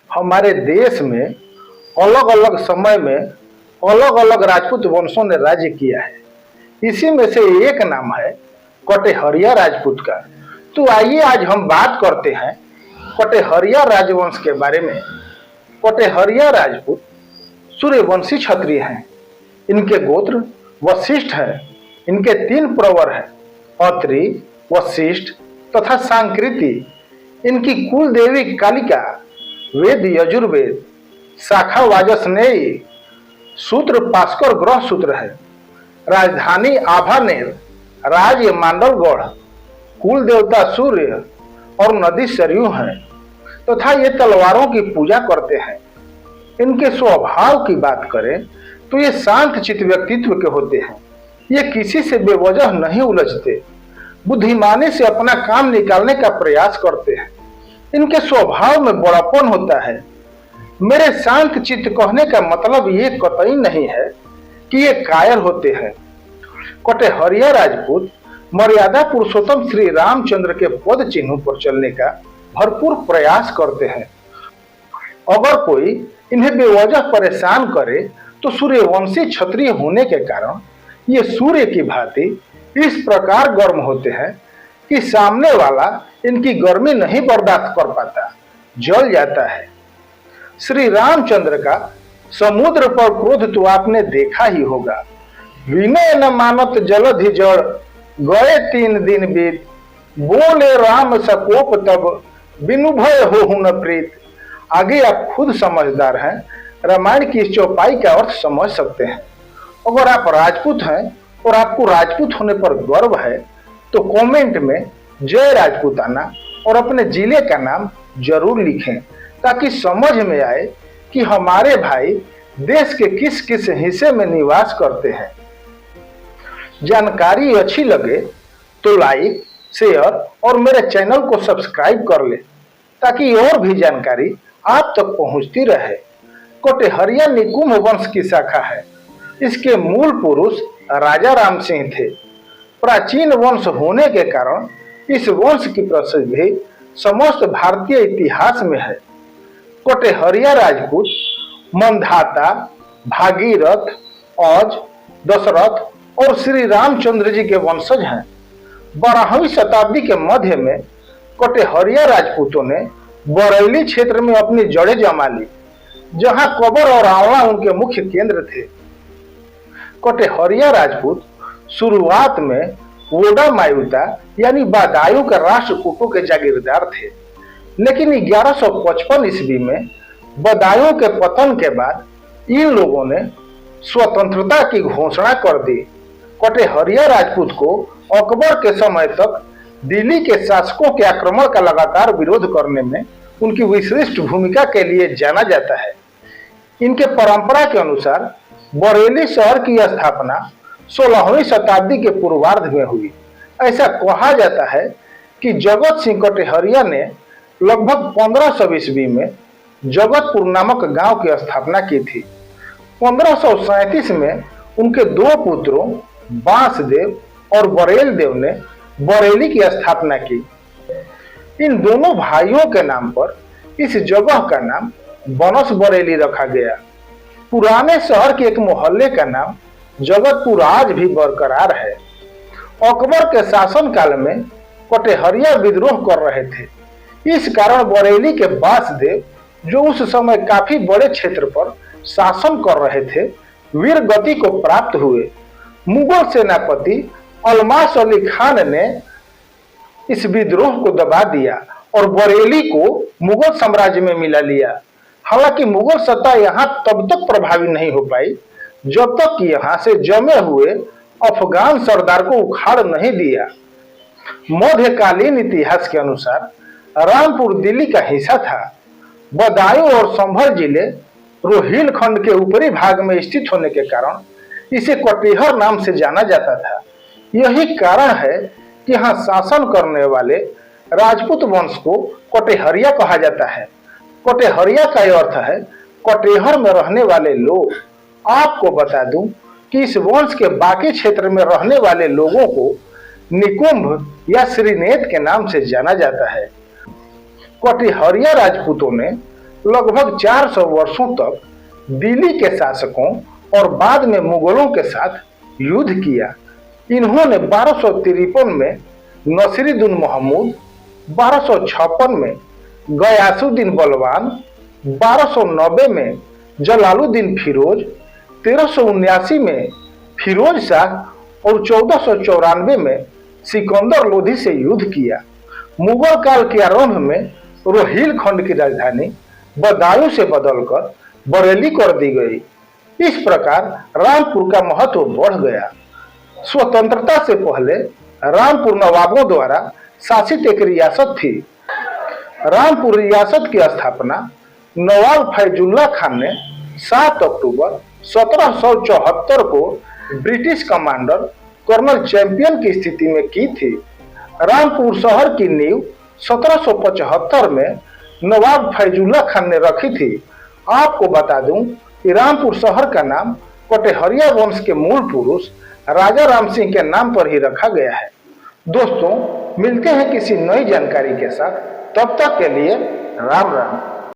हमारे देश में अलग अलग समय में अलग अलग राजपूत वंशों ने राज्य किया है। इसी में से एक नाम है कटेहरिया राजपूत का। तो आइए आज हम बात करते हैं कटेहरिया राजवंश के बारे में। कटेहरिया राजपूत सूर्यवंशी क्षत्रिय हैं। इनके गोत्र वशिष्ठ है। इनके 3 प्रवर है, अत्रि, वशिष्ठ तथा सांकृति। इनकी कुल देवी कालिका, वेद यजुर्वेद, शाखा वाजस्नेयी, सूत्र पास्कर ग्रह सूत्र है। राजधानी आभानेर, राज्य मांडलगढ़, कुल देवता सूर्य और नदी सरयू है तथा ये तलवारों की पूजा करते हैं। इनके स्वभाव की बात करें तो ये शांत चित्त व्यक्तित्व के होते हैं। ये किसी से बेवजह नहीं उलझते, बुद्धिमानी से अपना काम निकालने का प्रयास करते हैं। इनके स्वभाव में बड़ापन होता है। मेरे शांत चित्त कहने का मतलब ये कतई नहीं है कि ये कायर होते हैं। कटेहरिया राजपूत मर्यादा पुरुषोत्तम श्री रामचंद्र के पद चिन्हों पर चलने का भरपूर प्रयास करते हैं। अगर कोई इन्हें बेवजह परेशान करे तो सूर्यवंशी क्षत्रिय होने के कारण ये सूर्य की भांति इस प्रकार गर्म होते हैं कि सामने वाला इनकी गर्मी नहीं बर्दाश्त कर पाता, जल जाता है। श्री रामचंद्र का समुद्र पर क्रोध तो आपने देखा ही होगा। विनय न मानत जलधि जड़, गए 3 दिन बीत, बोले राम सकोप तब, बिनु भय हो न प्रीत। आगे आप खुद समझदार हैं, रामायण की इस चौपाई का अर्थ समझ सकते हैं। अगर आप राजपूत हैं और आपको राजपूत होने पर गर्व है तो कमेंट में जय राजपूताना और अपने जिले का नाम जरूर लिखें, ताकि समझ में आए कि हमारे भाई देश के किस किस हिस्से में निवास करते हैं। जानकारी अच्छी लगे तो लाइक, शेयर और मेरे चैनल को सब्सक्राइब कर ले, ताकि और भी जानकारी आप तक पहुंचती रहे। कटेहरिया निकुंभ वंश की शाखा है। इसके मूल पुरुष राजा राम सिंह थे। प्राचीन वंश होने के कारण इस वंश की प्रसिद्धि समस्त भारतीय इतिहास में है। कटेहरिया राजपूत मंधाता, भागीरथ, औज, दशरथ और श्री रामचंद्र जी के वंशज हैं। 12वीं शताब्दी के मध्य में कटेहरिया राजपूतों ने बरेली क्षेत्र में अपनी जड़ें जमा ली, जहां कबर और आंवला उनके मुख्य केंद्र थे। कटेहरिया राजपूत शुरुआत में वोडा मायूता यानी बदायूं के राष्ट्रकूटों के जागीरदार थे, लेकिन 1155 ईस्वी में बदायूं के पतन के बाद इन लोगों ने स्वतंत्रता की घोषणा कर दी। कटेहरिया राजपूत को अकबर के समय तक दिल्ली के शासकों के आक्रमण का लगातार विरोध करने में उनकी विशिष्ट भूमिका के लिए जाना जाता है। इनके परंपरा के अनुसार बरेली शहर की स्थापना 16वीं शताब्दी के पूर्वार्ध में हुई। ऐसा कहा जाता है कि जगत सिंह कटेहरिया ने लगभग 1500 ईस्वी में जगतपुर नामक गांव की स्थापना की थी। 1537 में उनके 2 पुत्रों बांसदेव और बरेल देव ने बरेली की स्थापना की। इन दोनों भाइयों के नाम पर इस जगह का नाम बनस बरेली रखा गया। पुराने शहर के एक मोहल्ले का नाम जगतपुर आज भी बरकरार है। अकबर के शासन काल में कटेहरिया विद्रोह कर रहे थे। इस कारण बरेली के बांसदेव, जो उस समय काफी बड़े क्षेत्र पर शासन कर रहे थे, वीर गति को प्राप्त हुए। मुगल सेनापति अलमास अली खान ने इस विद्रोह को दबा दिया और बरेली को मुगल साम्राज्य में मिला लिया। हालांकि मुगल सत्ता यहाँ तब तक प्रभावी नहीं हो पाई जब तक कि यहाँ से जमे हुए अफगान सरदार को उखाड़ नहीं दिया। मध्यकालीन इतिहास के अनुसार रामपुर दिल्ली का हिस्सा था। बदायूं और संभल जिले रोहिलखंड के ऊपरी भाग में स्थित होने के कारण इसे कटेहर नाम से जाना जाता था। यही कारण है कि यहाँ शासन करने वाले राजपूत वंश को कटेहरिया कहा जाता है। कटेहरिया का अर्थ है कटेहर में रहने वाले लोग। आपको बता दूं कि इस वंश के बाकी क्षेत्र में रहने वाले लोगों को निकुंभ या श्रीनेत के नाम से जाना जाता है। कटेहरिया राजपूतों ने लगभग 400 वर्षों तक दिल्ली के शासकों और बाद में मुगलों के साथ युद्ध किया। इन्होंने 1253 में नसीरुद्दीन महमूद, 1256 में गयासुद्दीन बलवान, 1290 में जलालुद्दीन फिरोज, 1379 में फिरोज शाह और 1494 में सिकंदर लोधी से युद्ध किया। मुगल काल के आरंभ में रोहिलखंड की राजधानी बदायूं से बदलकर बरेली कर दी गई। इस प्रकार रामपुर का महत्व बढ़ गया। स्वतंत्रता से पहले रामपुर नवाबों द्वारा शासित एक रियासत थी। रामपुर रियासत की स्थापना नवाब फैजुल्ला खान ने 7 अक्टूबर 1774 को ब्रिटिश कमांडर कर्नल चैंपियन की स्थिति में की थी। रामपुर शहर की नींव 1775 में नवाब फैजुल्ला खान ने रखी थी। आपको बता दूं कि रामपुर शहर का नाम कटेहरिया वंश के मूल पुरुष राजा राम सिंह के नाम पर ही रखा गया है। दोस्तों, मिलते हैं किसी नई जानकारी के साथ। तब तक के लिए राम राम।